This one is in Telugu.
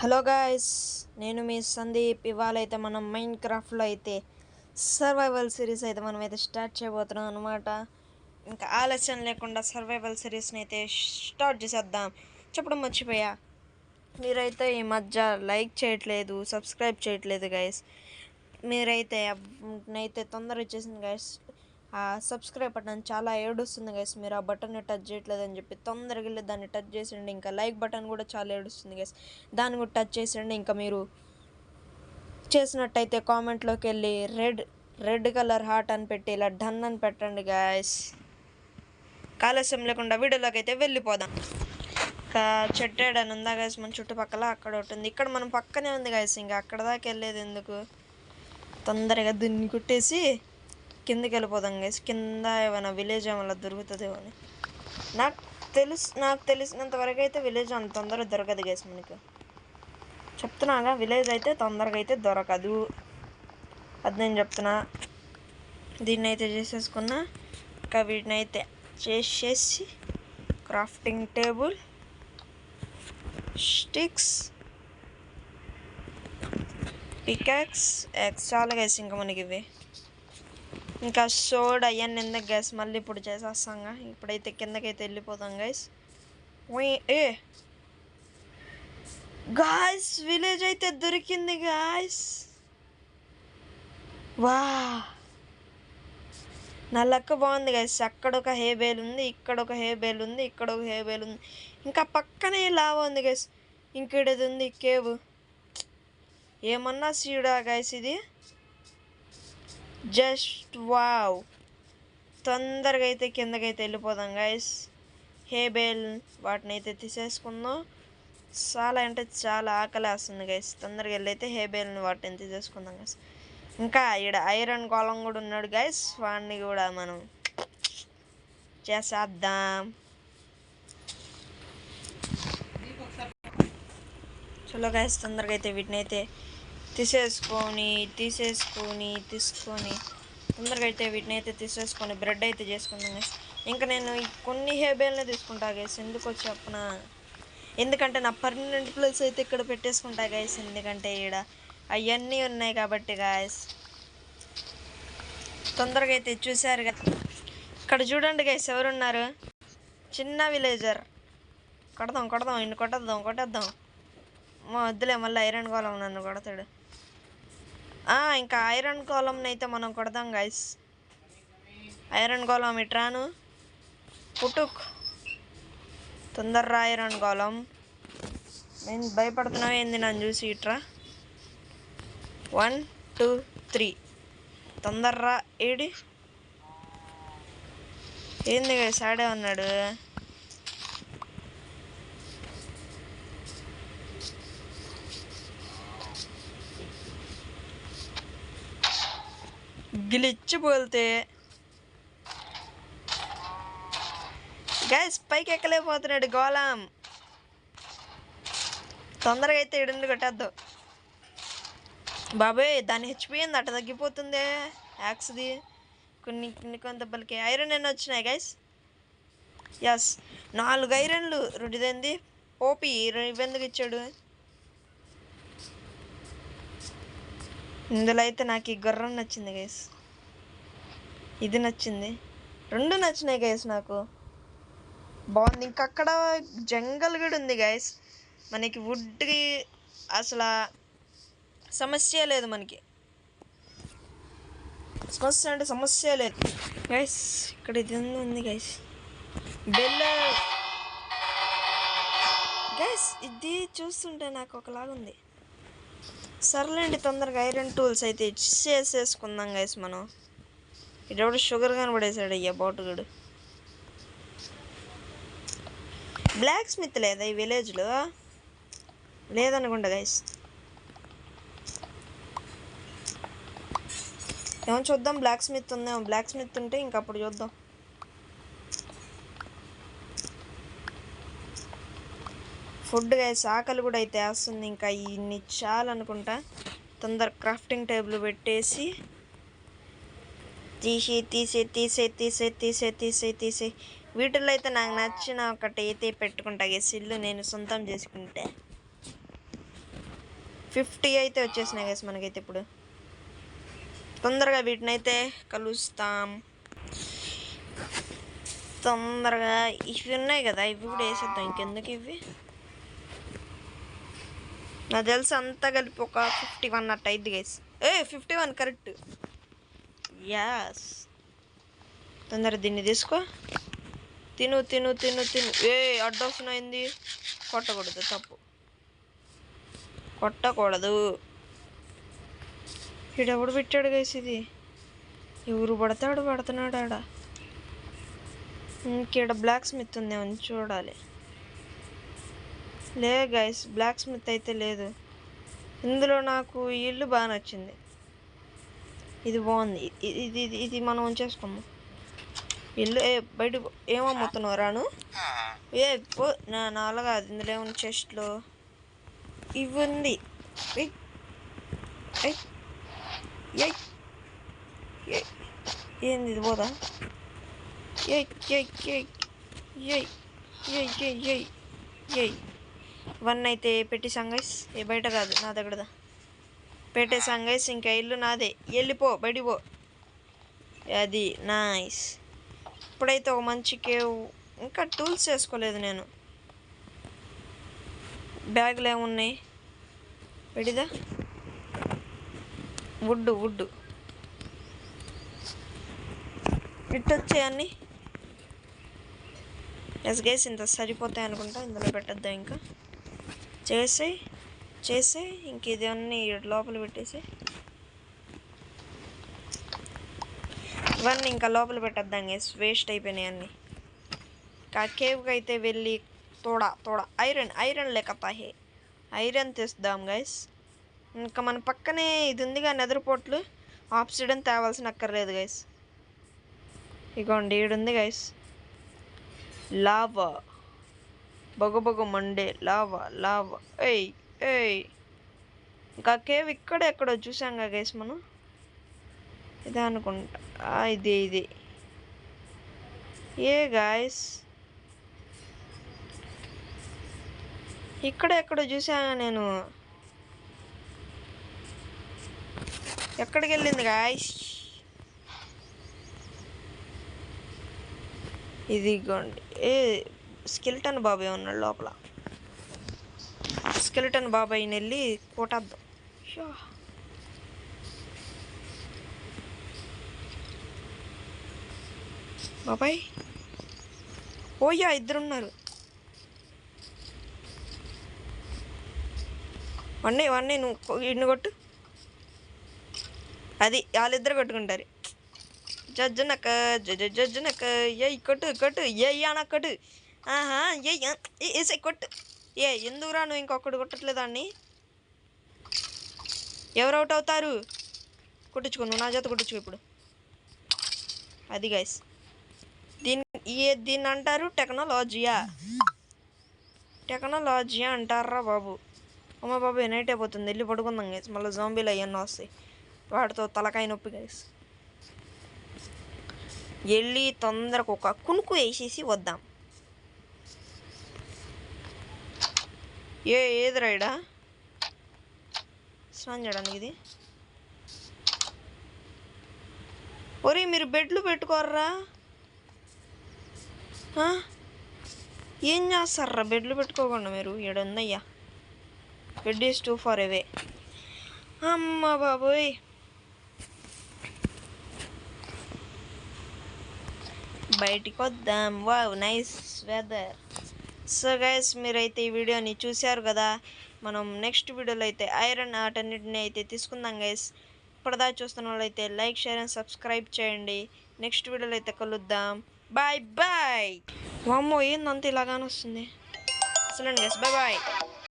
హలో గాయ్స్, నేను మీ సందీప్. ఇవాళ అయితే మనం మైన్క్రాఫ్ట్లో అయితే సర్వైవల్ సిరీస్ అయితే మనమైతే స్టార్ట్ చేయబోతున్నాం అనమాట. ఇంకా ఆలస్యం లేకుండా సర్వైవల్ సిరీస్ని అయితే స్టార్ట్ చేసేద్దాం. చెప్పడం మర్చిపోయా, మీరైతే ఈ మధ్య లైక్ చేయట్లేదు, సబ్స్క్రైబ్ చేయట్లేదు గైస్. మీరైతే నైతే తొందర ఇచ్చేసింది గైస్. ఆ సబ్స్క్రైబ్ బటన్ చాలా ఏడుస్తుంది గైస్. మీరు ఆ బటన్ని టచ్ చేయట్లేదని చెప్పి తొందరగా వెళ్ళి దాన్ని టచ్ చేసేయండి. ఇంకా లైక్ బటన్ కూడా చాలా ఏడుస్తుంది గైస్, దాన్ని కూడా టచ్ చేసేయండి. ఇంకా మీరు చేసినట్టయితే కామెంట్లోకి వెళ్ళి రెడ్ కలర్ హార్ట్ అని పెట్టి ఇలా డన్ అని పెట్టండి గాయస్. ఆలస్యం లేకుండా వీడియోలోకి అయితే వెళ్ళిపోదాం. ఇంకా చెట్టేడని ఉందా గాయస్ మన చుట్టుపక్కల, అక్కడ ఒకటి ఉంది. ఇక్కడ మనం పక్కనే ఉంది గాయస్, ఇంకా అక్కడ దాకా వెళ్ళేది ఎందుకు, తొందరగా దున్ని కుట్టేసి కిందకి వెళ్ళిపోదాం గైస్. కింద ఏమైనా విలేజ్ ఏమైనా దొరుకుతుందేమో అని నాకు తెలిసినంత వరకు అయితే విలేజ్ అంత తొందరగా దొరకదు గైస్. మనకు చెప్తున్నాగా, విలేజ్ అయితే తొందరగా అయితే దొరకదు, అది నేను చెప్తున్నా. దీన్ని అయితే చేసేసుకున్నా. ఇంకా వీటిని అయితే చేసేసి crafting table, sticks, peacocks, eggs చాలా గైస్. ఇంకా మనకి ఇవి ఇంకా సోడ్ అవన్నీ ఎందుకు గ్యాస్, మళ్ళీ ఇప్పుడు చేసేస్తాంగా. ఇప్పుడైతే కిందకైతే వెళ్ళిపోతాం గైస్. ఏ గాయస్, విలేజ్ అయితే దొరికింది గాయస్. వా, నా లక్ బాగుంది గైస్. అక్కడ ఒక హేబేల్ ఉంది, ఇక్కడ ఒక హేబేల్ ఉంది, ఇక్కడ ఒక హేబేల్ ఉంది, ఇంకా పక్కనే లావా ఉంది గైస్. ఇంకేది ఉంది కేవ్. ఏమన్నా సీడా గైస్ ఇది, జస్ట్ వావ్. తొందరగా అయితే కిందకైతే వెళ్ళిపోదాం గైస్. హేబేల్ వాటిని అయితే తీసేసుకుందాం. చాలా అంటే చాలా ఆకలి వేస్తుంది గైస్. తొందరగా వెళ్ళైతే హేబేల్ని వాటిని తీసేసుకుందాం గైస్. ఇంకా ఇక్కడ ఐరన్ కాలం కూడా ఉన్నాడు గైస్, వాడిని కూడా మనం చేసేద్దాం. చలో గైస్, తొందరగా అయితే వీటిని అయితే తీసుకొని తొందరగా అయితే వీటిని అయితే తీసేసుకొని బ్రెడ్ అయితే చేసుకుందాం గైస్. ఇంకా నేను కొన్ని హేబేల్నే తీసుకుంటా గైస్. ఎందుకో చెప్పనా, ఎందుకంటే నా పర్మనెంట్ ప్లేస్ అయితే ఇక్కడ పెట్టేసుకుంటా గైస్. ఎందుకంటే ఇక్కడ అవన్నీ ఉన్నాయి కాబట్టి గాయస్. తొందరగా అయితే చూసారు కదా, ఇక్కడ చూడండి గైస్ ఎవరున్నారు. చిన్న విలేజర్. కొడదాం ఇన్ని కొట్టేద్దాం. వద్దులే, మళ్ళీ ఐరన్ కాలం నన్ను కొడతాడు. ఇంకా ఐరన్ కాలంని అయితే మనం కొడదాం గైస్. ఐరన్ కాలం ఇట్రాను, పుట్టుక్ తొందర్రా ఐరన్ కాలం. నేను భయపడుతున్నావు ఏంది నన్ను చూసి, ఇట్రా. 1 2 3 తొందర్రా. ఏడి ఏంది గైస్, ఆడే ఉన్నాడు. గిలిచ్చి పోతే గైస్, పైకి ఎక్కలేకపోతున్నాడు గోళం. తొందరగా అయితే ఇడుండి కొట్టేద్దాం బాబాయ్. దాని హెచ్పి ఏంది అట్ట తగ్గిపోతుంది యాక్స్ది. కొన్ని దెబ్బలకి ఐరన్ ఎన్ని వచ్చినాయి గైస్. ఎస్, 4 ఐరన్లు. ఇదేంది ఓపి, ఇవెందుకు ఇచ్చాడు. ఇందులో అయితే నాకు ఈ గుర్రం నచ్చింది గైస్, ఇది నచ్చింది, 2 నచ్చినాయి గైస్ నాకు, బాగుంది. ఇంకా అక్కడ జంగల్ కూడా ఉంది గైస్. మనకి వుడ్కి అసలు సమస్య లేదు, మనకి సమస్య లేదు గైస్. ఇక్కడ ఇది ఉంది గైస్, బెల్ గైస్. ఇది చూస్తుంటే నాకు ఒకలాగుంది. సర్లేండి, తొందరగా ఐరన్ టూల్స్ అయితే చేసేసుకుందాం గైస్. మనం ఇటు షుగర్ కనబడేసాడు అయ్యా బాటుగాడు. బ్లాక్ స్మిత్ లేదా ఈ విలేజ్లో? లేదనుకుంటా గైస్. ఏమో చూద్దాం, బ్లాక్ స్మిత్ ఉందేమో. బ్లాక్ స్మిత్ ఉంటే ఇంకప్పుడు చూద్దాం. ఫుడ్ గైస్, ఆకలి కూడా అయితే వేస్తుంది. ఇంకా ఇన్ని చాలనుకుంటా. తొందర క్రాఫ్టింగ్ టేబుల్ పెట్టేసి తీసే వీటిల్లో అయితే నాకు నచ్చిన ఒకటి అయితే పెట్టుకుంటా గైస్. ఇల్లు నేను సొంతం చేసుకుంటే 50 అయితే వచ్చేసినాయి గైస్ మనకైతే ఇప్పుడు. తొందరగా వీటిని అయితే కలుస్తాం. తొందరగా ఇవి ఉన్నాయి కదా, ఇవి కూడా వేసేద్దాం. ఇంకెందుకు ఇవి, నాకు తెలిసి అంతా కలిపి ఒక 51 అట్ట అయింది గైస్. 51 కరెక్ట్. యాస్, తొందర దీన్ని తీసుకో. తిను తిను తిను తిను. అడ్డొస్తున్నాయింది. కొట్టకూడదు, తప్పు, కొట్టకూడదు. వీడెవడు పెట్టాడు గైస్ ఇది? ఎవరు పడతాడు పడుతున్నాడు ఆడ. ఇంకేడ బ్లాక్ స్మిత్ ఉందేమో చూడాలి. లే గైస్, బ్లాక్ స్మిత్ అయితే లేదు ఇందులో. నాకు ఈ ఇల్లు బాగా నచ్చింది, ఇది బాగుంది. ఇది ఇది ఇది మనం ఉంచేసుకున్నాం ఇల్లు. బయట ఏమమ్ముతున్నావు రాను? పో నా అలాగా. ఇందులో ఏమన్నా చెస్ట్లో ఇవి ఉంది. ఏంది ఇది పోదా? వన్ అయితే పెట్టేసాం గైస్. బయట కాదు, నా దగ్గరదా. పెట్టేసాం గైస్. ఇంకా ఇల్లు నాదే. వెళ్ళిపో, బయటికి పో. అది నైస్. ఇప్పుడైతే ఒక మంచి కేవ్. ఇంకా టూల్స్ చేసుకోలేదు నేను. బ్యాగ్లో ఏమున్నాయి? పెడిదా వుడ్ ఇటు వచ్చాయన్నీ. ఎస్ గైస్, ఇంత సరిపోతాయి అనుకుంటా. ఇందులో పెట్టద్దాం. ఇంకా చేసే ఇంక ఇదన్నీ లోపల పెట్టేసి ఇవన్నీ ఇంకా లోపల పెట్టద్దాం గైస్. వేస్ట్ అయిపోయినాయి అన్నీ. కేవ్కి అయితే వెళ్ళి తోడా ఐరన్ లేకతా ఐరన్ తెస్తాం గైస్. ఇంకా మన పక్కనే ఇది ఉందిగా, నెదర్పోట్లు. ఆప్సిడన్ తేవాల్సిన అక్కర్లేదు గైస్. ఇగోండి ఈడుంది గైస్, లావా. బొగ మండే లావా. ఇంకా కేవ్ ఇక్కడ ఎక్కడో చూసాంగా గైస్ మనం. ఇదే అనుకుంటా. ఇది గాయస్, ఇక్కడ ఎక్కడో చూసాను నేను. ఎక్కడికి వెళ్ళింది గాయస్? ఇదిగోండి. స్కెలిటన్ బాబాయ్ ఉన్నాడు లోపల. స్కెలిటన్ బాబాయ్ని వెళ్ళి కొట్టద్దాం. బాబాయ్ ఓయ్యా, ఇద్దరున్నారు. వన్నే నువ్వు ఇన్ని కొట్టు. అది వాళ్ళిద్దరు కొట్టుకుంటారు. జజ్జనక్క కొట్టు అనక్కట్టు. ఏసై కొట్టు. ఎందుకురా నువ్వు ఇంకొకటి కొట్టట్లేదు అన్ని? ఎవరు అవుట్ అవుతారు? కొట్టించుకో, నువ్వు నా చేత కొట్టించుకో ఇప్పుడు. అది గైస్, దీన్ని అంటారు టెక్నాలజీయా అంటారా బాబు. అమ్మ బాబు, నైట్ అయిపోతుంది, వెళ్ళి పడుకుందాం గైస్. మళ్ళీ జాంబీలు అవన్నీ వస్తాయి, వాటితో తలకాయ నొప్పి గైస్. వెళ్ళి తొందరకు ఒక కునుకు వేసేసి వద్దాం. ఏది రైడా స్నానం చేయడానికి ఇది? ఒరే, మీరు బెడ్లు పెట్టుకోర్రా? ఏం చేస్తారా బెడ్లు పెట్టుకోకుండా మీరు? ఏడుందయ్యా bed is too far away. అమ్మ బాబోయ్, బయటికి వద్దాం. Wow, nice weather. So guys, మీరైతే ఈ వీడియోని చూశారు కదా. మనం నెక్స్ట్ వీడియోలో అయితే ఐరన్ ఆటన్నిటిని అయితే తీసుకుందాం గైస్. ఇప్పటిదా చూస్తున్న వాళ్ళైతే లైక్, షేర్ అండ్ సబ్స్క్రైబ్ చేయండి. నెక్స్ట్ వీడియోలో అయితే కలుద్దాం. బాయ్. వామ్మో, ఏందంత ఇలాగానే వస్తుంది. అసలు గైస్, బాయ్.